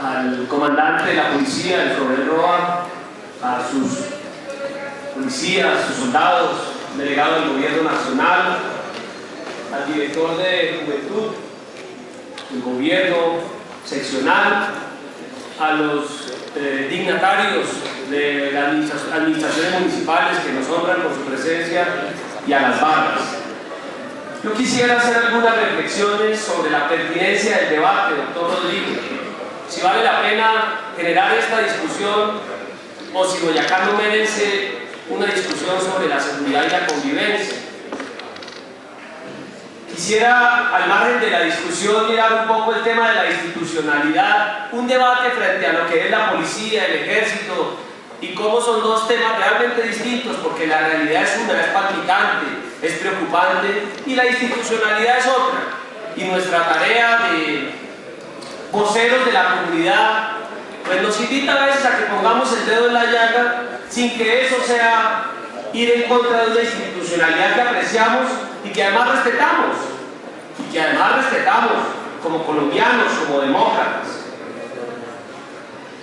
al comandante de la policía, el coronel Roa, a sus policías, sus soldados, delegado del gobierno nacional, al director de Juventud, del gobierno seccional, a los dignatarios de las administraciones municipales que nos honran con su presencia y a las barras. Yo quisiera hacer algunas reflexiones sobre la pertinencia del debate, doctor Rodrigo. Si vale la pena generar esta discusión o si Boyacá no merece una discusión sobre la seguridad y la convivencia. Quisiera, al margen de la discusión, mirar un poco el tema de la institucionalidad, un debate frente a lo que es la policía, el ejército, y cómo son dos temas realmente distintos, porque la realidad es una, es palpitante, es preocupante, y la institucionalidad es otra. Y nuestra tarea de voceros de la comunidad, pues nos invita a veces a que pongamos el dedo en la llaga, sin que eso sea ir en contra de una institucionalidad que apreciamos y que además respetamos, como colombianos, como demócratas.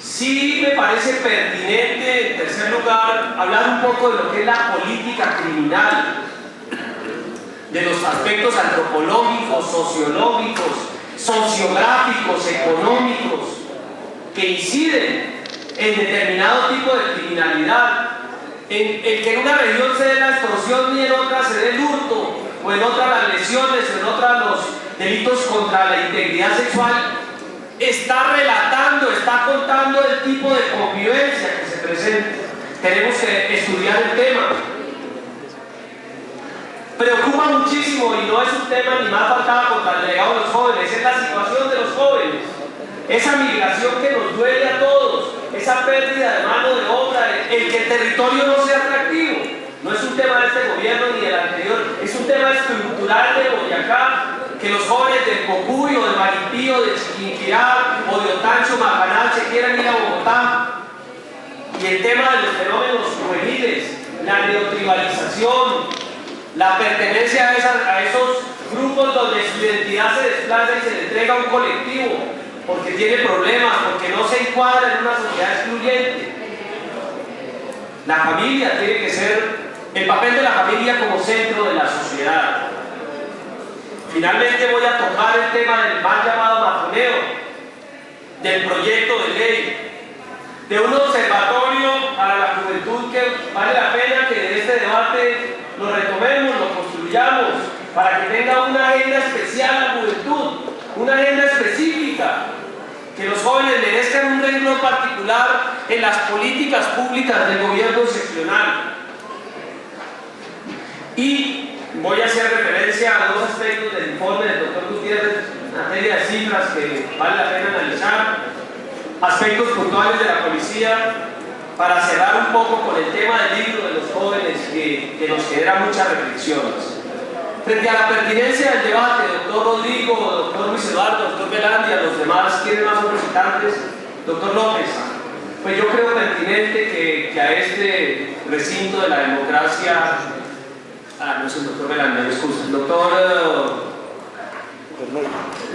Sí me parece pertinente, en tercer lugar, hablar un poco de lo que es la política criminal, de los aspectos antropológicos, sociológicos, sociográficos, económicos, que inciden en determinado tipo de criminalidad, en que en una región se dé la extorsión y en otra se dé el hurto, o en otra las lesiones, o en otra los delitos contra la integridad sexual. Está relatando, está contando el tipo de convivencia que se presenta. Tenemos que estudiar el tema. Preocupa muchísimo, y no es un tema ni más faltaba contra el legado de los jóvenes, es la situación de los jóvenes, esa migración que nos duele a todos, esa pérdida de mano de obra, el que el territorio no sea atractivo. No es un tema de este gobierno ni del anterior, es un tema estructural de Boyacá, que los jóvenes del Cocuy o de Maripí o de Chiquinquirá o de Otancho, Macanal se quieran ir a Bogotá. Y el tema de los fenómenos juveniles, la neotribalización, la pertenencia a esos grupos donde su identidad se desplaza y se le entrega a un colectivo porque tiene problemas, porque no se encuadra en una sociedad excluyente. La familia tiene que ser el papel de la familia como centro de la sociedad. Finalmente voy a tocar el tema del mal llamado matoneo, del proyecto de ley, de un observatorio para la juventud que vale la pena que de este debate lo retomemos, lo construyamos, para que tenga una agenda especial la juventud, una agenda específica, que los jóvenes merezcan un renglón particular en las políticas públicas del gobierno seccional. Y voy a hacer referencia a dos aspectos del informe del doctor Gutiérrez, una serie de cifras que vale la pena analizar, aspectos puntuales de la policía, para cerrar un poco con el tema del libro de los jóvenes que nos genera muchas reflexiones. Frente a la pertinencia del debate, doctor Rodrigo, doctor Luis Eduardo, doctor Velandia, los demás, ¿quiénes más son representantes? Doctor López, pues yo creo pertinente que a este recinto de la democracia, no es el doctor Velandia, me excusa, el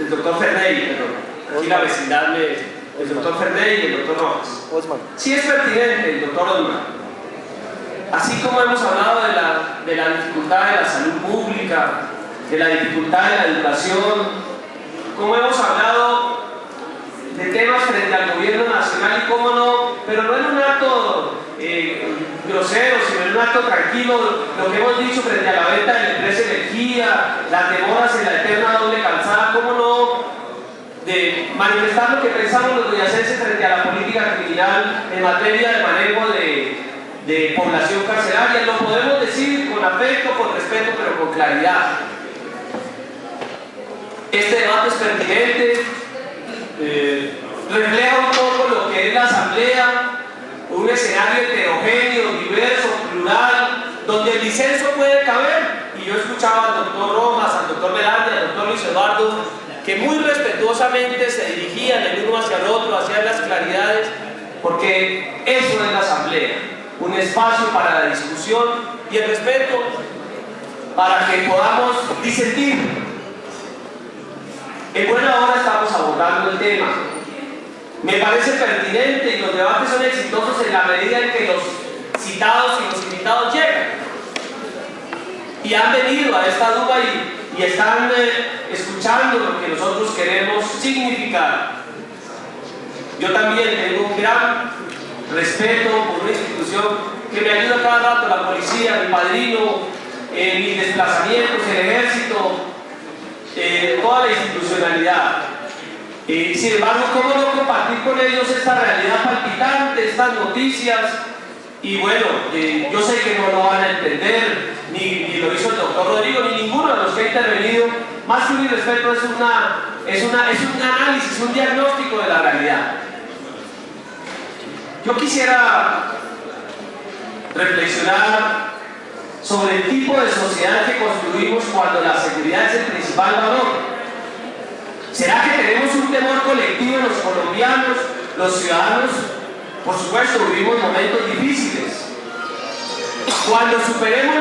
doctor Ferney, perdón, aquí la vecindad el doctor Ferney y el doctor Rojas. Sí es pertinente el doctor Osman. Así como hemos hablado de la dificultad de la salud pública, de la dificultad de la educación, como hemos hablado de temas frente al gobierno nacional y cómo no, pero no en un acto grosero, sino en un acto tranquilo, lo que hemos dicho frente a la venta de la empresa energía, las demoras en la eterna doble calzada, cómo no, de manifestar lo que pensamos los boyacenses frente a la política criminal en materia de manejo de población carcelaria. Lo podemos decir con afecto, con respeto, pero con claridad. Este debate es pertinente, refleja un poco lo que es la asamblea, un escenario heterogéneo, diverso, plural, donde el disenso puede caber. Y yo escuchaba al doctor Rojas, al doctor Velandia, al doctor Luis Eduardo, que muy respetuosamente se dirigían el uno hacia el otro, hacia las claridades, porque eso es la asamblea, un espacio para la discusión y el respeto para que podamos disentir. En buena hora estamos abordando el tema. Me parece pertinente y los debates son exitosos en la medida en que los citados y los invitados llegan y han venido a esta Duma y están escuchando lo que nosotros queremos significar. Yo también tengo un gran respeto por una institución que me ayuda cada rato, la policía, mi padrino, mis desplazamientos, el ejército, toda la institucionalidad. Sin embargo, ¿cómo no compartir con ellos esta realidad palpitante, estas noticias? Y bueno, yo sé que no lo van a entender, ni lo hizo el doctor Rodrigo, ni ninguno de los que ha intervenido. Más que un irrespeto, es un análisis, un diagnóstico de la realidad. Yo quisiera reflexionar sobre el tipo de sociedad que construimos cuando la seguridad es el principal valor. ¿Será que tenemos un temor colectivo los colombianos, los ciudadanos? Por supuesto, vivimos momentos difíciles. Cuando superemos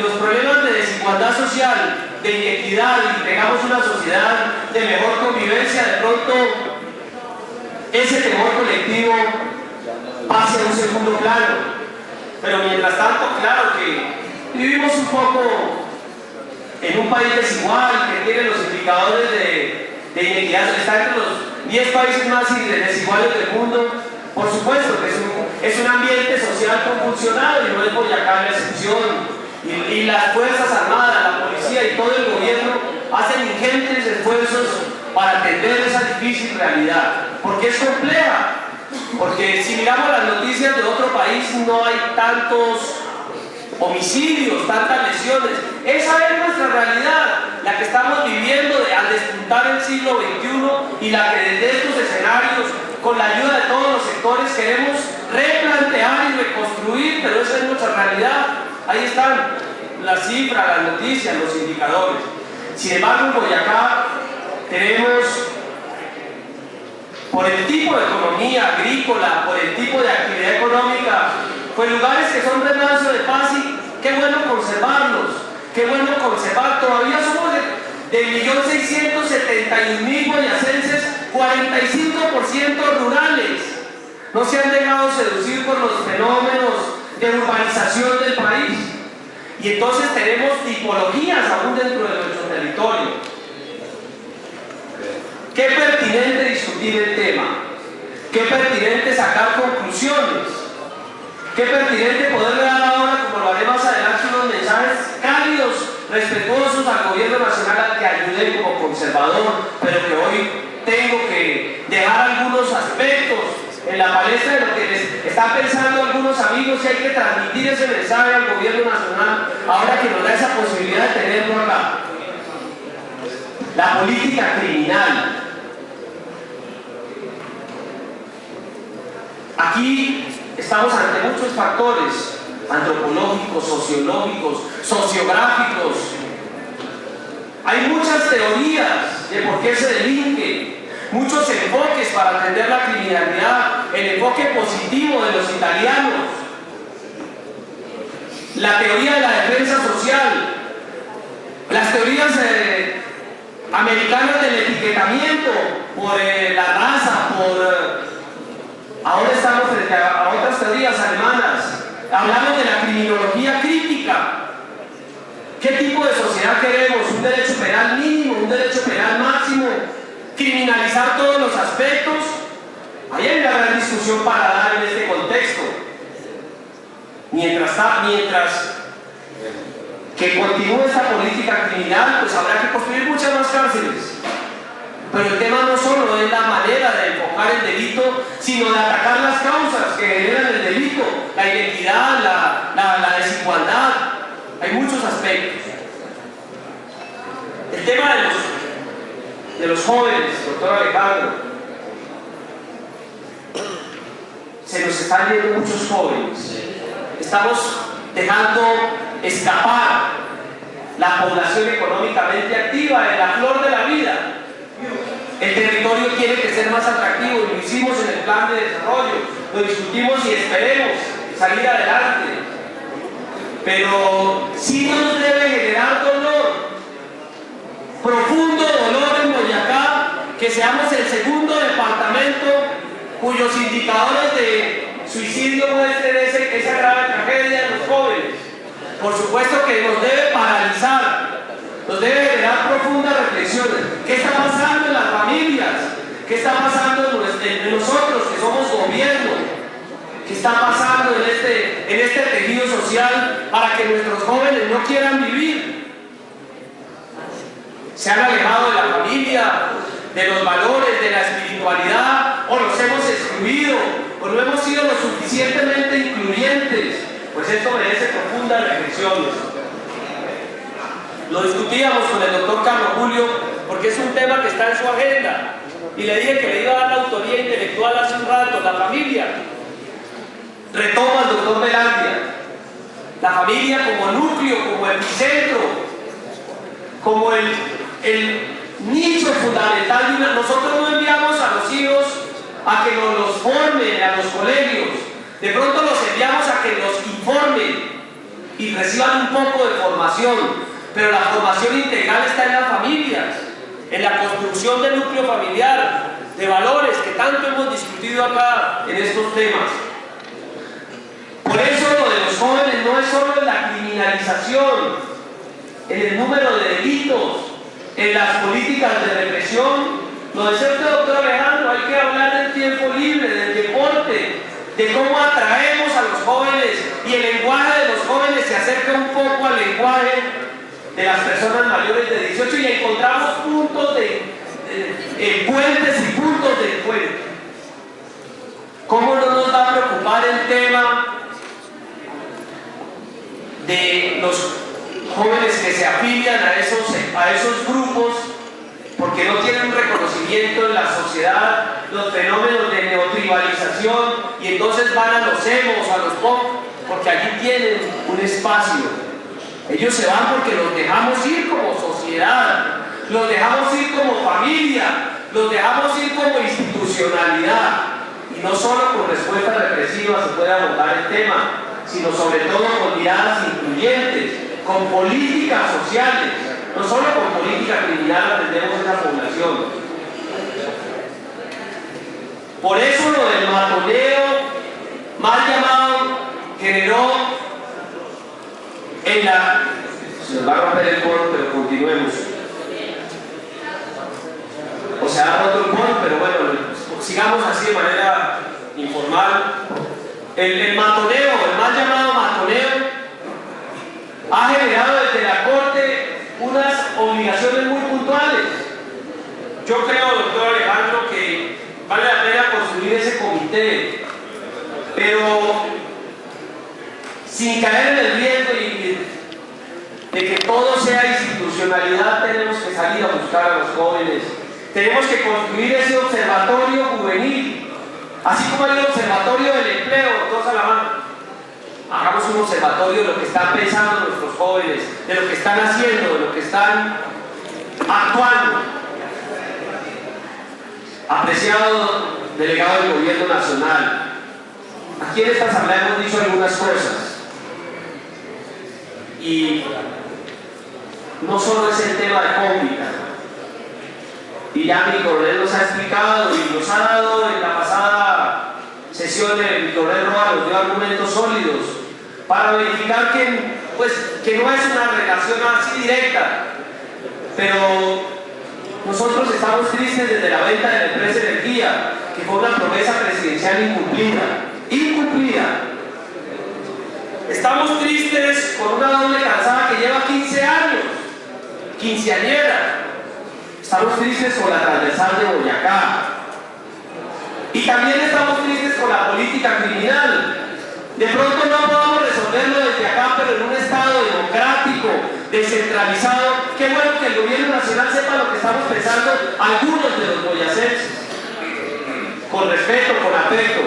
los problemas de desigualdad social, de inequidad y tengamos una sociedad de mejor convivencia, de pronto ese temor colectivo pase a un segundo plano. Pero mientras tanto, claro que vivimos un poco en un país desigual, que tiene los indicadores de inequidad, está entre los 10 países más desiguales del mundo. Por supuesto que es un ambiente social convulsionado y no es Boyacá la excepción. Y las Fuerzas Armadas, la policía y todo el gobierno hacen ingentes esfuerzos para atender esa difícil realidad, porque es compleja. Porque si miramos las noticias de otro país, no hay tantos homicidios, tantas lesiones. Esa es nuestra realidad, la que estamos viviendo al despuntar el siglo XXI y la que desde estos escenarios, con la ayuda de todos los sectores, queremos replantear y reconstruir, pero esa es nuestra realidad. Ahí están las cifras, las noticias, los indicadores. Sin embargo, en Boyacá tenemos, por el tipo de economía agrícola, por el tipo de actividad económica, pues lugares que son remanso de paz y qué bueno conservarlos, qué bueno conservar. Todavía somos de 1.671.000 boyacenses, 45% rurales. No se han dejado seducir por los fenómenos de urbanización del país. Y entonces tenemos tipologías aún dentro de nuestro territorio. Qué pertinente discutir el tema, qué pertinente sacar conclusiones, qué pertinente poder dar ahora, como lo haré más adelante, unos mensajes cálidos, respetuosos al gobierno nacional al que ayudé como conservador, pero que hoy tengo que dejar algunos aspectos en la palestra de lo que les están pensando algunos amigos, y hay que transmitir ese mensaje al gobierno nacional ahora que nos da esa posibilidad de tenerlo acá. La política criminal. Aquí estamos ante muchos factores antropológicos, sociológicos, sociográficos. Hay muchas teorías de por qué se delinque, muchos enfoques para atender la criminalidad, el enfoque positivo de los italianos, la teoría de la defensa social, las teorías americanas del etiquetamiento por la raza, ahora estamos frente a otras teorías alemanas. Hablamos de la criminología crítica. ¿Qué tipo de sociedad queremos? ¿Un derecho penal mínimo? ¿Un derecho penal máximo? ¿Criminalizar todos los aspectos? Ahí hay una gran discusión para dar en este contexto. Mientras que continúe esta política criminal, pues habrá que construir muchas más cárceles. Pero el tema no solo es la manera de enfocar el delito, sino de atacar las causas que generan el delito, la inequidad, la desigualdad. Hay muchos aspectos. El tema de los jóvenes, doctor Alejandro, se nos están yendo muchos jóvenes. Estamos dejando escapar la población económicamente activa en la flor de la vida. El territorio tiene que ser más atractivo, y lo hicimos en el plan de desarrollo, lo discutimos y esperemos salir adelante. Pero sí nos debe generar dolor, profundo dolor en Boyacá, que seamos el segundo departamento cuyos indicadores de suicidio muestren esa grave tragedia en los jóvenes. Por supuesto que nos debe paralizar, nos debe generar profundas reflexiones. ¿Qué está pasando en las familias? ¿Qué está pasando en nosotros que somos gobierno? ¿Qué está pasando en este tejido social para que nuestros jóvenes no quieran vivir? Se han alejado de la familia, de los valores, de la espiritualidad, o los hemos excluido, o no hemos sido lo suficientemente incluyentes. Pues esto merece profundas reflexiones. Lo discutíamos con el doctor Carlos Julio porque es un tema que está en su agenda, y le dije que le iba a dar la autoría intelectual hace un rato. La familia, retoma el doctor Velandia, la familia como núcleo, como epicentro, como el nicho fundamental de una. Nosotros no enviamos a los hijos a que nos los formen a los colegios, de pronto los enviamos a que los informen y reciban un poco de formación, pero la formación integral está en las familias, en la construcción del núcleo familiar, de valores que tanto hemos discutido acá en estos temas. Por eso lo de los jóvenes no es solo en la criminalización, en el número de delitos, en las políticas de represión. Lo decía usted, doctor Alejandro, hay que hablar del tiempo libre, del deporte, de cómo atraemos a los jóvenes, y el lenguaje de los jóvenes se acerca un poco al lenguaje de las personas mayores de 18, y encontramos puntos puentes y puntos de encuentro. ¿Cómo no nos va a preocupar el tema de los jóvenes que se afilian a esos grupos porque no tienen un reconocimiento en la sociedad, los fenómenos de neotribalización, y entonces van a los emos, a los pop, porque allí tienen un espacio? Ellos se van porque los dejamos ir como sociedad, los dejamos ir como familia, los dejamos ir como institucionalidad, y no solo con respuestas represivas se puede abordar el tema, sino sobre todo con miradas incluyentes, con políticas sociales. No solo con política criminal atendemos a esa población. Por eso lo del matoneo, mal llamado, generó en la... Se nos va a romper el coro, pero continuemos. O se ha roto el coro, pero bueno, sigamos así de manera informal. El matoneo, el mal llamado matoneo, ha generado desde la Corte unas obligaciones muy puntuales. Yo creo, doctor Alejandro, que vale la pena construir ese comité, pero sin caer en el riesgo de que todo sea institucionalidad. Tenemos que salir a buscar a los jóvenes, tenemos que construir ese observatorio juvenil, así como hay un observatorio del empleo, doctor Salamanca. Hagamos un observatorio de lo que están pensando nuestros jóvenes, de lo que están haciendo, de lo que están actuando. Apreciado delegado del Gobierno Nacional, aquí en esta asamblea hemos dicho algunas cosas, y no solo es el tema de cómplica, y ya mi coronel nos ha explicado y nos ha dado en la pasada sesión, el coronel Roa nos dio argumentos sólidos para verificar que no es una relación así directa, pero nosotros estamos tristes desde la venta de la empresa Energía, que fue una promesa presidencial incumplida. Estamos tristes con una doble calzada que lleva 15 años, quinceañera. Estamos tristes con la transversal de Boyacá, y también estamos tristes con la política criminal. De pronto no podamos resolverlo desde acá, pero en un estado democrático, descentralizado. Qué bueno que el Gobierno Nacional sepa lo que estamos pensando algunos de los boyacenses, con respeto, con afecto.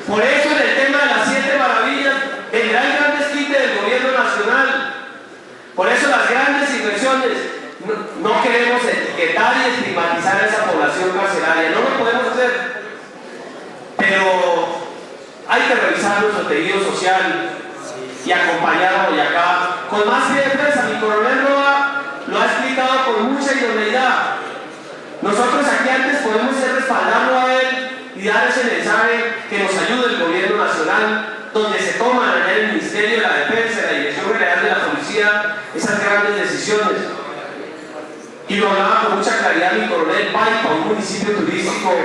Por eso en el tema de las 7 maravillas vendrá el gran desquite del Gobierno Nacional. Por eso las grandes inversiones. No queremos etiquetar y estigmatizar a esa población carcelaria, no lo podemos hacer, pero hay que revisar nuestro tejido social y acompañar a Boyacá con más pie de fuerza. Mi coronel Roa lo ha explicado con mucha idoneidad. Nosotros aquí antes podemos respaldarlo a él y y dar ese mensaje que nos ayude el gobierno nacional, donde se toman allá en el Ministerio de la Defensa, la Dirección General de la Policía, esas grandes decisiones. Y lo hablaba con mucha claridad mi coronel Paipa, un municipio turístico,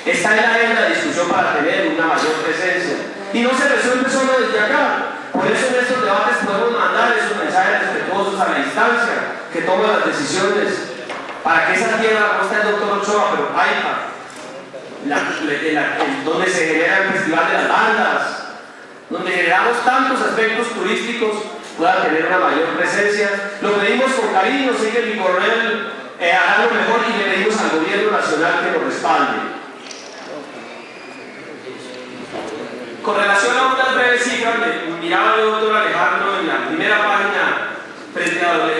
está en la agenda de discusión para tener una mayor presencia. Y no se resuelve solo desde acá. Por eso en estos debates podemos mandar esos mensajes respetuosos a la instancia que toma las decisiones, para que esa tierra, no está el doctor Ochoa, pero Paipa, donde se genera el Festival de las Bandas, donde generamos tantos aspectos turísticos, pueda tener una mayor presencia. Lo pedimos con cariño, sé que mi coronel hará lo mejor y le pedimos al gobierno nacional que nos respalde. Con relación a unas breves cifras, miraba el doctor Alejandro en la primera página frente al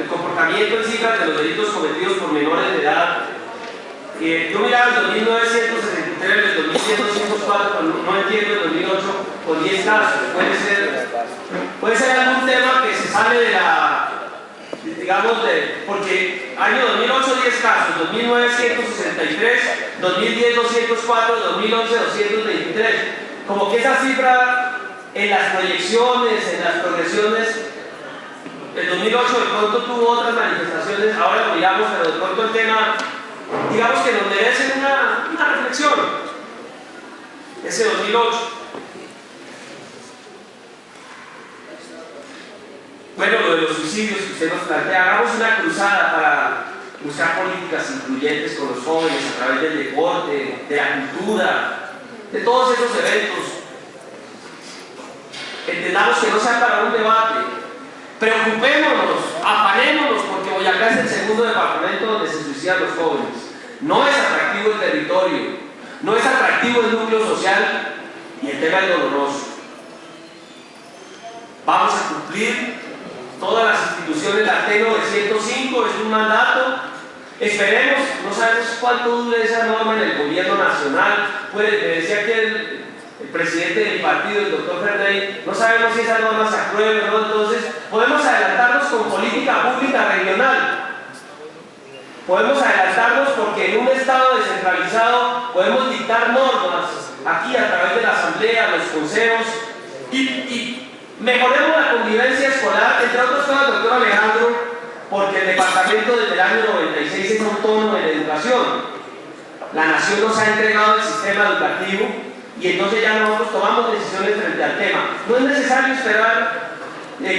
comportamiento en cifras de los delitos cometidos por menores de edad. Yo miraba el 2963, el 2104, no entiendo el 2008, con 10 casos. Puede ser algún tema que se sale de la, digamos, porque año 2008 10 casos, 2009 163, 2010 204, 2011 223. Como que esa cifra en las proyecciones, en las progresiones, el 2008 de pronto tuvo otras manifestaciones, ahora lo miramos, pero de pronto el tema, digamos que nos merece una reflexión, ese 2008. Bueno, lo de los suicidios que usted nos plantea, hagamos una cruzada para buscar políticas incluyentes con los jóvenes a través del deporte, de la cultura, de todos esos eventos. Entendamos que no sea para un debate. Preocupémonos, afanémonos, porque Boyacá es el segundo departamento donde se suicidan los jóvenes. No es atractivo el territorio, no es atractivo el núcleo social y el tema es doloroso. Vamos a cumplir todas las instituciones, la T-905 es un mandato. Esperemos, no sabemos cuánto dure esa norma en el gobierno nacional. Me decía que el presidente del partido, el doctor Fernández, no sabemos si esa norma se apruebe o no. Entonces, podemos adelantarnos con política pública regional. Podemos adelantarnos porque en un estado descentralizado podemos dictar normas aquí a través de la asamblea, los consejos y mejoremos la convivencia escolar, entre otras cosas, doctor Alejandro, porque el departamento desde el año 96 es autónomo en la educación. La nación nos ha entregado el sistema educativo y entonces ya nosotros tomamos decisiones frente al tema. No es necesario esperar,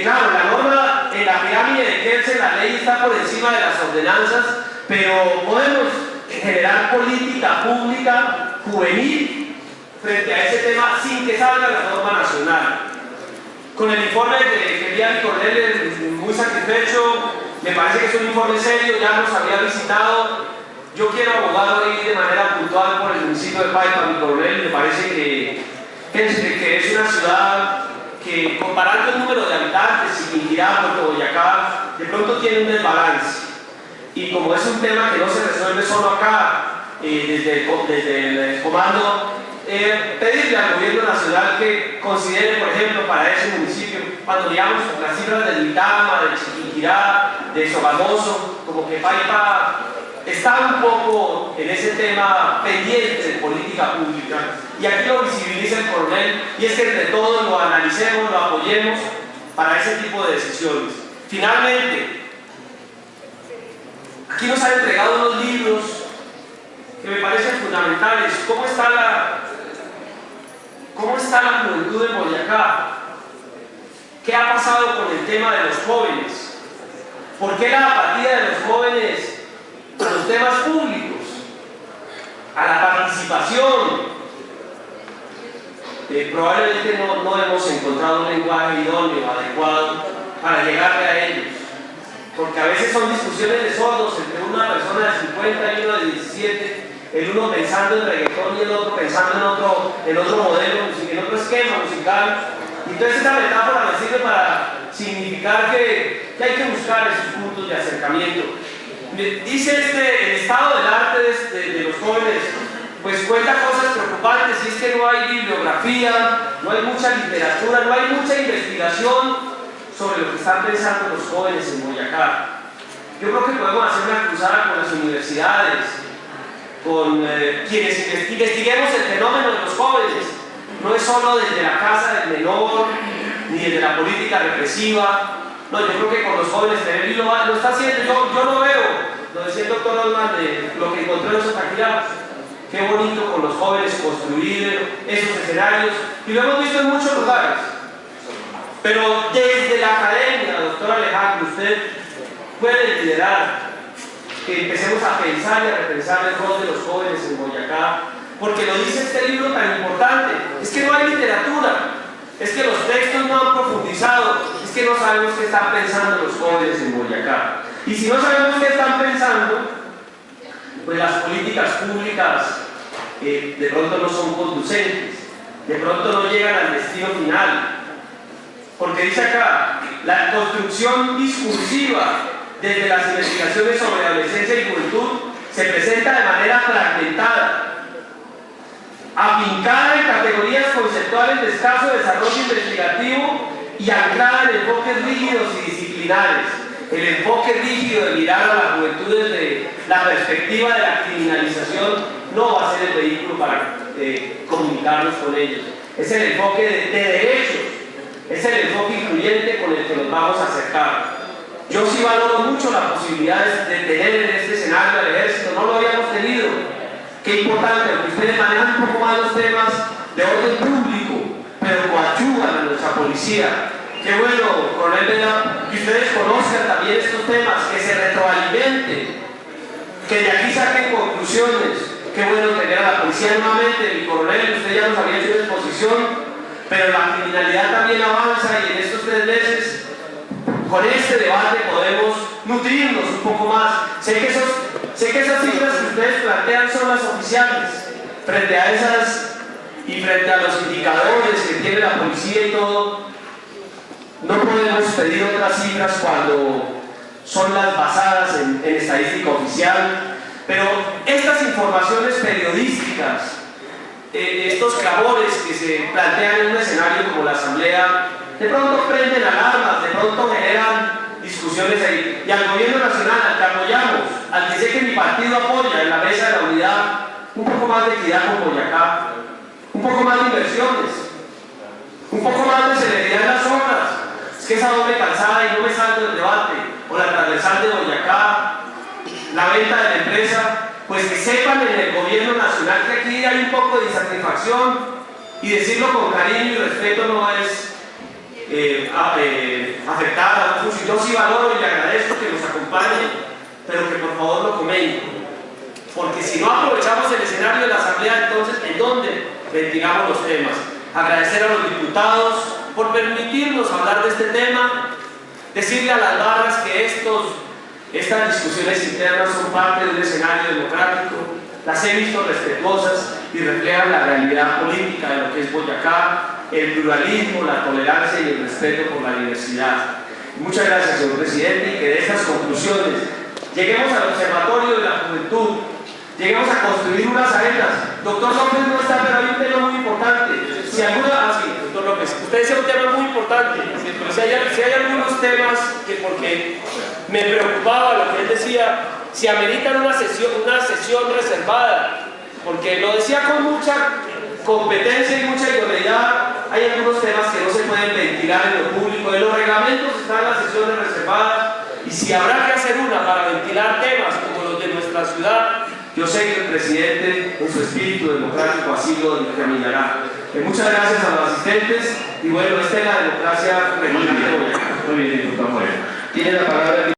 claro, la norma en la pirámide de Kelsen, la ley está por encima de las ordenanzas, pero podemos generar política pública juvenil frente a ese tema sin que salga la norma nacional. Con el informe que envía mi coronel, muy satisfecho, me parece que es un informe serio, ya nos había visitado. Yo quiero abogar hoy de manera puntual por el municipio de Paipa, mi coronel, me parece que es una ciudad que, comparando el número de habitantes, Ziquinquirá, Puerto Boyacá, de pronto tiene un desbalance. Y como es un tema que no se resuelve solo acá, desde el comando, pedirle al gobierno nacional que considere, por ejemplo, para ese municipio, cuando veamos las cifras del Vitama, del Ziquinquirá, de Sogamoso, como que Paipa está un poco en ese tema pendiente de política pública. Y aquí lo visibiliza el coronel, y es que entre todos lo analicemos, lo apoyemos para ese tipo de decisiones. Finalmente, aquí nos han entregado unos libros que me parecen fundamentales. ¿Cómo está la juventud en Boyacá? ¿Qué ha pasado con el tema de los jóvenes? ¿Por qué la apatía de los jóvenes a los temas públicos, a la participación? Probablemente no hemos encontrado un lenguaje idóneo, adecuado para llegarle a ellos, porque a veces son discusiones de sordos entre una persona de 50 y uno de 17, el uno pensando en reggaetón y el otro pensando en otro modelo, en otro esquema musical. Entonces esta metáfora me sirve para significar que hay que buscar esos puntos de acercamiento. Dice el estado del arte de los jóvenes, pues cuenta cosas preocupantes, y es que no hay bibliografía, no hay mucha literatura, no hay mucha investigación sobre lo que están pensando los jóvenes en Boyacá. Yo creo que podemos hacer una cruzada con las universidades, quienes investiguemos el fenómeno de los jóvenes. No es solo desde la casa del menor, ni desde la política represiva. No, yo creo que con los jóvenes lo está haciendo. Yo lo veo, lo decía el doctor Osman, de lo que encontró en Sotaquirá. Qué bonito con los jóvenes construir esos escenarios, y lo hemos visto en muchos lugares. Pero desde la academia, doctor Alejandro, usted puede liderar que empecemos a pensar y a repensar el rol de los jóvenes en Boyacá, porque lo dice este libro tan importante. Es que no hay literatura, es que los textos no han profundizado, es que no sabemos qué están pensando los jóvenes en Boyacá. Y si no sabemos qué están pensando, pues las políticas públicas de pronto no son conducentes, de pronto no llegan al destino final. Porque dice acá, la construcción discursiva desde las investigaciones sobre adolescencia y juventud se presenta de manera fragmentada, afincada en categorías conceptuales de escaso desarrollo investigativo y anclada en enfoques rígidos y disciplinares. El enfoque rígido de mirar a la juventud desde la perspectiva de la criminalización no va a ser el vehículo para comunicarnos con ellos. Es el enfoque de derechos, es el enfoque incluyente con el que nos vamos a acercar. Yo sí valoro mucho la posibilidad de tener en este escenario al ejército, no lo habíamos tenido. Qué importante, porque ustedes manejan un poco más los temas de orden público, pero coadyuvan a nuestra policía. Qué bueno, coronel Vela, que ustedes conozcan también estos temas, que se retroalimenten, que de aquí saquen conclusiones. Qué bueno tener a la policía nuevamente. Mi coronel, usted ya nos había hecho una exposición, pero la criminalidad también avanza, y en estos 3 meses, con este debate podemos nutrirnos un poco más. Sé que esas cifras que ustedes plantean son las oficiales. Frente a esas y frente a los indicadores que tiene la policía y todo, no podemos pedir otras cifras cuando son las basadas en estadística oficial. Pero estas informaciones periodísticas, estos clamores que se plantean en un escenario como la Asamblea, de pronto prenden alarmas, de pronto generan discusiones ahí. Y al gobierno nacional, al que apoyamos, al que sé que mi partido apoya en la mesa de la unidad, un poco más de equidad con Boyacá, un poco más de inversiones, un poco más de celeridad en las obras. Es que esa doble calzada, y no me salto del debate, o la transversal de Boyacá, la venta de la empresa, pues que sepan en el gobierno nacional que aquí hay un poco de insatisfacción, y decirlo con cariño y respeto no es afectar a los usos. Yo sí valoro y le agradezco que nos acompañen, pero que por favor lo comenten, porque si no aprovechamos el escenario de la Asamblea, entonces ¿en dónde ventilamos los temas? Agradecer a los diputados por permitirnos hablar de este tema, decirle a las barras que estas discusiones internas son parte de un escenario democrático, las he visto respetuosas y reflejan la realidad política de lo que es Boyacá, el pluralismo, la tolerancia y el respeto por la diversidad. Muchas gracias, señor presidente, y que de estas conclusiones lleguemos al Observatorio de la Juventud, lleguemos a construir unas agendas. Doctor López no está, pero hay un tema muy importante. Si alguna, sí, doctor López, usted decía un tema muy importante, pero si hay algunos temas que, porque me preocupaba lo que él decía, si ameritan una sesión reservada, porque lo decía con mucha competencia y mucha idoneidad. Hay algunos temas que no se pueden ventilar en lo público. En los reglamentos están las sesiones reservadas, y si habrá que hacer una para ventilar temas como los de nuestra ciudad, yo sé que el presidente, en su espíritu democrático, así lo determinará. Muchas gracias a los asistentes, y bueno, esta es la democracia regular. Muy bien, diputado Moreno. Tiene la palabra.